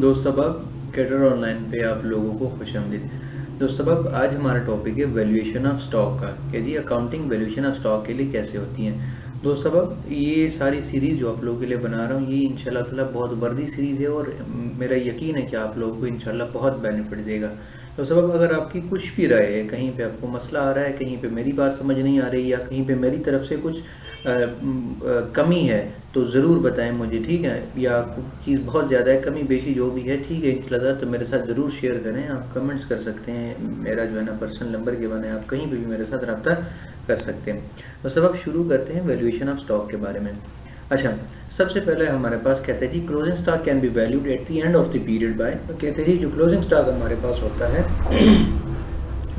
दोस्त साहब cater online पे आप लोगों को खुशामदीद। दोस्त साहब आज हमारा टॉपिक है वैल्यूएशन ऑफ स्टॉक का कि जी अकाउंटिंग वैल्यूएशन ऑफ स्टॉक के लिए कैसे होती है। दोस्त साहब ये सारी सीरीज़ जो आप लोगों के लिए बना रहा हूँ ये इंशाल्लाह ताला बहुत वर्दी सीरीज़ है और मेरा यकीन है कि आप लोगों को इंशाल्लाह बहुत बेनिफिट देगा। तो साहब अगर आपकी कुछ भी राय है, कहीं पे आपको मसला आ रहा है, कहीं पे मेरी बात समझ नहीं आ रही या कहीं पे मेरी तरफ से कुछ कमी है तो ज़रूर बताएं मुझे, ठीक है। या चीज़ बहुत ज़्यादा है, कमी बेशी जो भी है, ठीक है इंशाल्लाह, तो मेरे साथ ज़रूर शेयर करें। आप कमेंट्स कर सकते हैं, मेरा जो है ना पर्सनल नंबर के बने, आप कहीं पे भी मेरे साथ रब्ता कर सकते हैं। तो सब अब शुरू करते हैं वैल्यूएशन ऑफ स्टॉक के बारे में। अच्छा, सबसे पहले हमारे पास कहते हैं जी closing stock can be valued at the end of the period by, तो कहते हैं जी जो क्लोजिंग स्टॉक हमारे पास होता है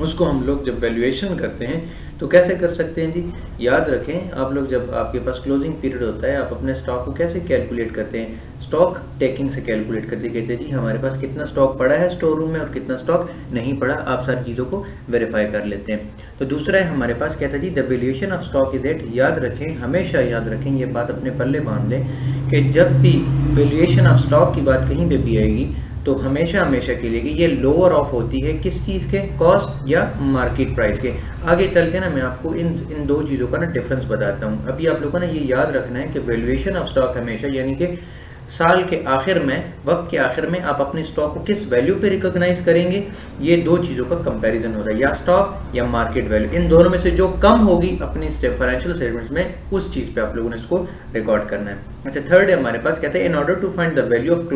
उसको हम लोग जब वैल्यूएशन करते हैं तो कैसे कर सकते हैं जी। याद रखें आप लोग, जब आपके पास क्लोजिंग पीरियड होता है आप अपने स्टॉक को कैसे कैलकुलेट करते हैं, स्टॉक टेकिंग से कैलकुलेट करते कहते हैं जी हमारे पास कितना स्टॉक पड़ा है स्टोर रूम में और कितना स्टॉक नहीं पड़ा, आप सारी चीज़ों को वेरीफाई कर लेते हैं। तो दूसरा है हमारे पास कहता है जी the valuation of stock is at, याद रखें, हमेशा याद रखें, ये बात अपने पल्ले बांध लें कि जब भी वैल्यूएशन ऑफ स्टॉक की बात कहीं पे भी आएगी तो हमेशा हमेशा के लिए कि ये लोअर ऑफ होती है किस चीज़ के, कॉस्ट या मार्केट प्राइस के। आगे चल के ना मैं आपको इन दो चीज़ों का ना डिफरेंस बताता हूँ। अभी आप लोगों को ना ये याद रखना है कि वैल्यूएशन ऑफ स्टॉक हमेशा यानी कि साल के आखिर में, वक्त के आखिर में आप अपने स्टॉक को किस वैल्यू पे रिकॉग्नाइज करेंगे, ये दो चीज़ों का कंपैरिजन होता है, या स्टॉक या मार्केट वैल्यू, इन दोनों में से जो कम होगी अपनी फाइनेंशियल स्टेटमेंट्स में उस चीज़ पे आप लोगों ने इसको रिकॉर्ड करना है। अच्छा, थर्ड है हमारे पास कहते हैं in order to find the value of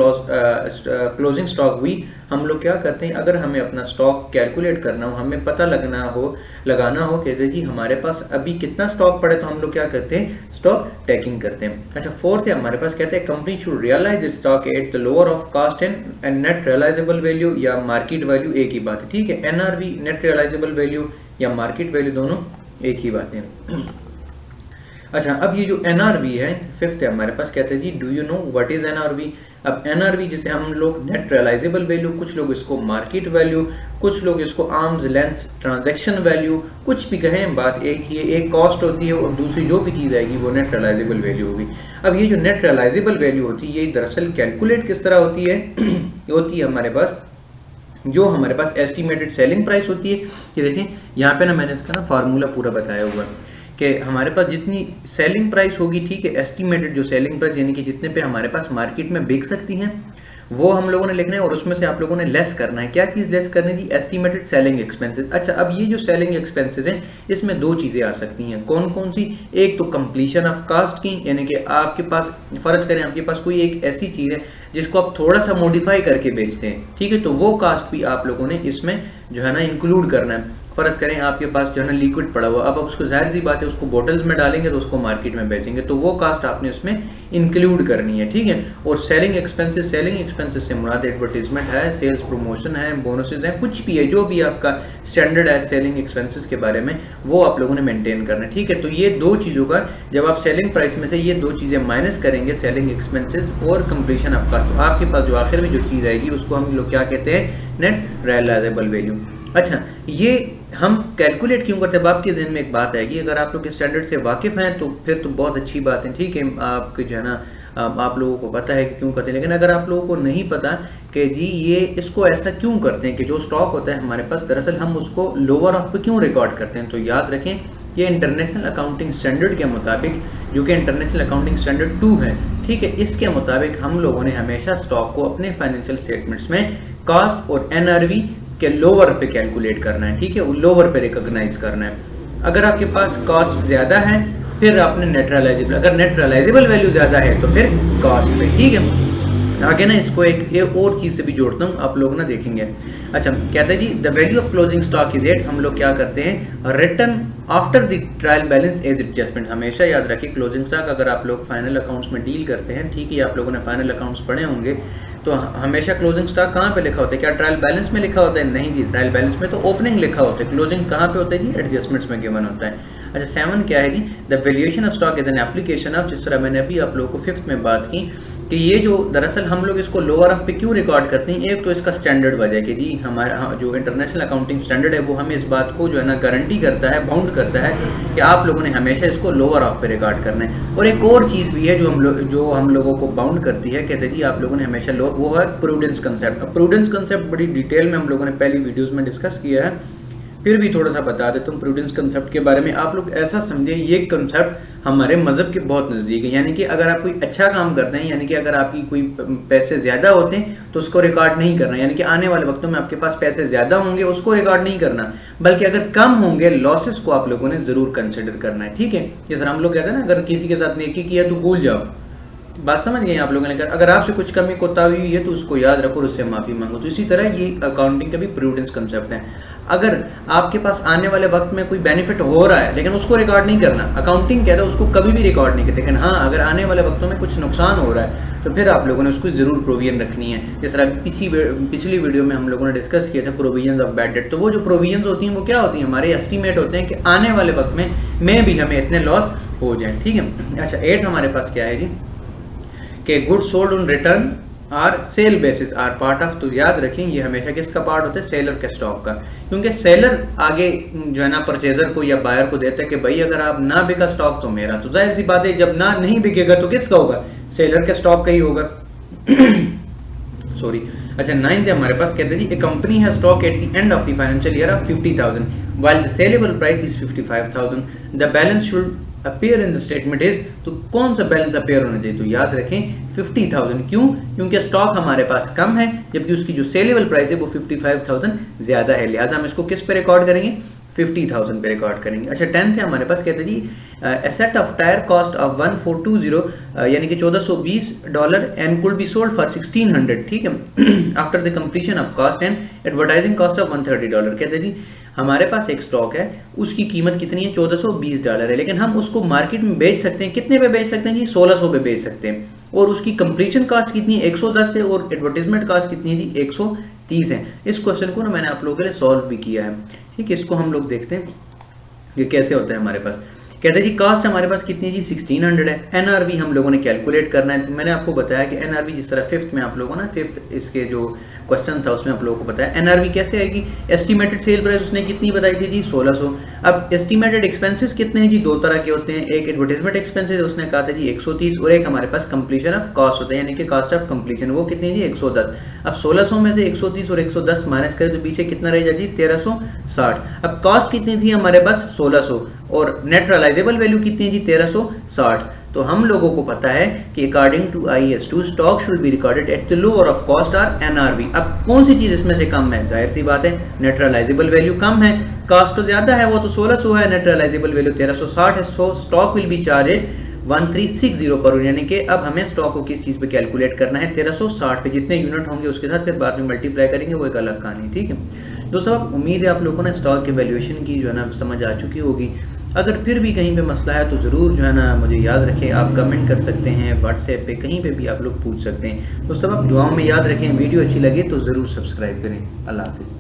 closing stock we, हम लोग क्या करते हैं अगर हमें अपना स्टॉक कैलकुलेट करना हो, हमें पता लगाना हो कहते हैं जी हमारे पास अभी कितना स्टॉक पड़े, तो हम लोग क्या करते हैं स्टॉक टेकिंग करते हैं। अच्छा, फोर्थ है हमारे पास कहते हैं company should realise stock at the lower of cost and net realisable value या मार्केट वैल्यू एक ही बात है, ठीक है। एनआरवी नेट रियलाइजेबल वैल्यू या मार्केट वैल्यू दोनों एक ही बात है। अच्छा, अब ये जो एनआरवी है फिफ्थ है हमारे पास कहते हैं जी do you know what is NRV. अब एनआरवी जिसे हम लोग नेट रियलाइजेबल वैल्यू, कुछ लोग इसको मार्केट वैल्यू, कुछ लोग इसको आर्म्स लेंथ ट्रांजैक्शन वैल्यू, कुछ भी कहें बात एक ही है, एक कॉस्ट होती है और दूसरी जो भी चीज़ आएगी वो नेट रियलाइजेबल वैल्यू होगी। अब ये जो नेट रियलाइजेबल वैल्यू होती है ये दरअसल कैलकुलेट किस तरह होती है ये होती है हमारे पास जो हमारे पास एस्टिमेटेड सेलिंग प्राइस होती है। ये देखें यहाँ पे ना मैंने इसका ना फार्मूला पूरा बताया हुआ है कि हमारे पास जितनी सेलिंग प्राइस होगी, ठीक है, एस्टिमेटेड जो सेलिंग प्राइस यानी कि जितने पे हमारे पास मार्केट में बिक सकती हैं वो हम लोगों ने लिखना है और उसमें से आप लोगों ने लेस करना है। क्या चीज़ लेस करनी थी, एस्टिमेटेड सेलिंग एक्सपेंसेस। अच्छा, अब ये जो सेलिंग एक्सपेंसेस हैं इसमें दो चीज़ें आ सकती हैं, कौन कौन सी, एक तो कंप्लीशन ऑफ कास्ट की, यानी कि आपके पास फर्ज करें आपके पास कोई एक ऐसी चीज़ है जिसको आप थोड़ा सा मॉडिफाई करके बेचते हैं, ठीक है, तो वो कास्ट भी आप लोगों ने इसमें जो है ना इंक्लूड करना है। फर्ज करें आपके पास जो है ना लिक्विड पड़ा हुआ, अब उसको जाहिर सी बात है उसको बोटल्स में डालेंगे तो उसको मार्केट में बेचेंगे, तो वो कास्ट आपने उसमें इंक्लूड करनी है, ठीक है। और सेलिंग एक्सपेंसेस से मुराद एडवर्टीजमेंट है, सेल्स प्रमोशन है, बोनसेस हैं, कुछ भी है जो भी आपका स्टैंडर्ड है सेलिंग एक्सपेंसेस के बारे में वो आप लोगों ने मेंटेन करना है, ठीक है। तो ये दो चीज़ों का जब आप सेलिंग प्राइस में से ये दो चीज़ें माइनस करेंगे, सेलिंग एक्सपेंसेस और कंप्लीशन ऑफ कास्ट, तो आपके पास जो आखिर में जो चीज़ आएगी उसको हम लोग क्या कहते हैं, नेट रियलाइजेबल वैल्यू। अच्छा, ये हम कैलकुलेट क्यों करते हैं, अब आपके जहन में एक बात आएगी, अगर आप लोग स्टैंडर्ड से वाकिफ़ हैं तो फिर तो बहुत अच्छी बात है, ठीक है, आपके जो है ना आप लोगों को पता है कि क्यों करते हैं। लेकिन अगर आप लोगों को नहीं पता कि जी ये इसको ऐसा क्यों करते हैं कि जो स्टॉक होता है हमारे पास दरअसल हम उसको लोअर ऑफ पे क्यों रिकॉर्ड करते हैं, तो याद रखें ये इंटरनेशनल अकाउंटिंग स्टैंडर्ड के मुताबिक, जो कि इंटरनेशनल अकाउंटिंग स्टैंडर्ड 2 है, ठीक है, इसके मुताबिक हम लोगों ने हमेशा स्टॉक को अपने फाइनेंशियल स्टेटमेंट्स में कॉस्ट और एनआरवी के लोअर पे कैलकुलेट करना है, ठीक है, लोअर पे रिकॉग्नाइज करना है। अगर आपके पास कॉस्ट ज़्यादा है फिर आपने नेट रियलाइजेबल, अगर नेट रियलाइजेबल वैल्यू ज़्यादा है तो फिर कॉस्ट पे, ठीक है। आगे ना इसको एक और चीज़ से भी जोड़ता हूँ, आप लोग ना देखेंगे। अच्छा, कहते हैं जी the value of closing stock is at, हम लोग क्या करते हैं return after the trial balance as adjustment. हमेशा याद रखिए क्लोजिंग स्टॉक अगर आप लोग फाइनल अकाउंट्स में डील करते हैं, ठीक है, आप लोगों ने फाइनल अकाउंट्स पढ़े होंगे, तो हमेशा क्लोजिंग स्टॉक कहाँ पे लिखा होता है, क्या ट्रायल बैलेंस में लिखा होता है, नहीं जी, ट्रायल बैलेंस में तो ओपनिंग लिखा होता है, क्लोजिंग कहाँ पे होता है जी, एडजस्टमेंट्स में गिवन होता है। अच्छा, 7 क्या है जी the valuation of stock is an application of, जिस तरह मैंने अभी आप लोगों को 5th में बात की कि ये जो दरअसल हम लोग इसको लोअर ऑफ पे क्यों रिकॉर्ड करते हैं। एक तो इसका स्टैंडर्ड वजह है कि जी हमारा जो इंटरनेशनल अकाउंटिंग स्टैंडर्ड है वो हमें इस बात को जो है ना गारंटी करता है, बाउंड करता है कि आप लोगों ने हमेशा इसको लोअर ऑफ पे रिकॉर्ड करना है। और एक और चीज़ भी है जो हम लोगों को बाउंड करती है, कहते जी आप लोगों ने हमेशा लोअर, वो है प्रूडेंस कंसेप्ट। अब प्रूडेंस कंसेप्ट बड़ी डिटेल में हम लोगों ने पहली वीडियोज़ में डिस्कस किया है, फिर भी थोड़ा सा बता देता हूँ प्रूडेंस कंसेप्ट के बारे में। आप लोग ऐसा समझें ये कंसेप्ट हमारे मज़हब के बहुत नज़दीक है, यानी कि अगर आप कोई अच्छा काम करते हैं, यानी कि अगर आपकी कोई पैसे ज़्यादा होते हैं तो उसको रिकॉर्ड नहीं करना, यानी कि आने वाले वक्तों में आपके पास पैसे ज़्यादा होंगे उसको रिकॉर्ड नहीं करना, बल्कि अगर कम होंगे लॉसेस को आप लोगों ने ज़रूर कंसिडर करना है। ठीक है, जैसे हम लोग कहते हैं ना, अगर किसी के साथ नेकी किया तो भूल जाओ, बात समझ गए आप लोगों ने। अगर आपसे कुछ कमी कोताही हुई है तो उसको याद रखो और उससे माफ़ी मांगो। तो इसी तरह ये अकाउंटिंग का भी प्रूडेंस कंसेप्ट है। अगर आपके पास आने वाले वक्त में कोई बेनिफिट हो रहा है लेकिन उसको रिकॉर्ड नहीं करना, अकाउंटिंग कहता है उसको कभी भी रिकॉर्ड नहीं करते, लेकिन हाँ अगर आने वाले वक्तों में कुछ नुकसान हो रहा है तो फिर आप लोगों ने उसको ज़रूर प्रोविजन रखनी है। जिस तरह पिछली वीडियो में हम लोगों ने डिस्कस किया था प्रोविजन ऑफ बैड डेट, तो वो जो प्रोविजन होती हैं वो क्या होती हैं, हमारे एस्टीमेट होते हैं कि आने वाले वक्त में भी हमें इतने लॉस हो जाए। ठीक है, अच्छा 8 हमारे पास क्या है जी कि goods sold on return or sale basis are part of, तो याद रखें ये हमेशा किसका पार्ट होता है, सेलर के स्टॉक का, क्योंकि सेलर आगे जो है ना परचेजर को या बायर को देता है कि भाई अगर आप ना बिका स्टॉक तो मेरा, तो जाहिर सी बात है जब ना नहीं बिकेगा तो किसका होगा, सेलर के स्टॉक का ही होगा। सॉरी, अच्छा 9 हमारे पास कहते हैं जी a company has stock at the end of the financial year of 50,000 while the saleable price is 55,000, the balance should appear in the statement is, तो कौन सा बैलेंस अपीयर होना चाहिए, तो याद रखें 50,000। क्यों, क्योंकि स्टॉक हमारे पास कम है जबकि उसकी जो सेलेबल प्राइस है वो 55,000 ज्यादा है, लिहाजा हम इसको किस पे रिकॉर्ड करेंगे, 50,000 पे रिकॉर्ड करेंगे। अच्छा 10 है हमारे पास कहते हैं जी asset of tyre cost of 1420 यानी कि $1420 and could be sold for 1600, ठीक है, after the completion of cost and advertising cost of $130। कहते हैं जी हमारे पास एक स्टॉक है उसकी कीमत कितनी है, $1420 है, लेकिन हम उसको मार्केट में बेच सकते हैं, कितने पे बेच सकते हैं जी, 1600 पे बेच सकते हैं, और उसकी कंप्लीशन कॉस्ट कितनी है, 110 है, और एडवर्टाइजमेंट कॉस्ट कितनी है जी, 130 है। इस क्वेश्चन को ना मैंने आप लोगों के लिए सॉल्व भी किया है। ठीक है, इसको हम लोग देखते हैं ये कैसे होता है हमारे पास। कहते हैं जी कास्ट हमारे पास कितनी है जी, 1600 है। एनआरवी हम लोगों ने कैलकुलेट करना है, तो मैंने आपको बताया कि एनआरवी जिस तरह 5th में आप लोगों ने 5th इसके जो क्वेश्चन था उसमें आप लोगों को बताया एनआरवी कैसे आएगी। एस्टिमेटेड सेल प्राइस उसने कितनी बताई थी जी, 1600। अब एस्टिमेटेड एक्सपेंसेस कितने हैं जी, दो तरह के होते हैं, एक एडवर्टाइजमेंट एक्सपेंसेस उसने कहा था जी 130, और एक हमारे पास कंप्लीशन ऑफ कॉस्ट होता है यानी कि कॉस्ट ऑफ कंप्लीशन, वो कितनी है जी 110। अब 1600 में से 130 और 110 माइनस करें तो पीछे कितना रह जाए जी 1360। अब कॉस्ट कितनी थी हमारे पास 1600 और नेट रियलाइजेबल वैल्यू कितनी है जी 1360। तो हम लोगों को पता है कि according to IAS2 stock should be recorded at the lower of cost और एनआरवी। अब कौन सी चीज इसमें से कम है, जाहिर सी बात है नेट रियलाइजेबल वैल्यू कम है, कॉस्ट तो ज्यादा है वो तो 1600 है, नेट रियलाइजेबल वैल्यू 1360 है, सो स्टॉक विल बी चार्जेड 1360 पर, यानी कि अब हमें स्टॉक को किस चीज पे कैलकुलेट करना है 1360 पे, जितने यूनिट होंगे उसके साथ फिर बाद में मल्टीप्लाई करेंगे, वो एक अलग कहानी। ठीक है दोस्तों, अब उम्मीद है आप लोगों ने स्टॉक के वैल्यूएशन की जो है ना समझ आ चुकी होगी। अगर फिर भी कहीं पे मसला है तो ज़रूर जो है ना मुझे याद रखें, आप कमेंट कर सकते हैं, व्हाट्सएप पे कहीं पे भी आप लोग पूछ सकते हैं। दोस्तों आप दुआओं में याद रखें, वीडियो अच्छी लगे तो ज़रूर सब्सक्राइब करें। अल्लाह हाफ़िज़।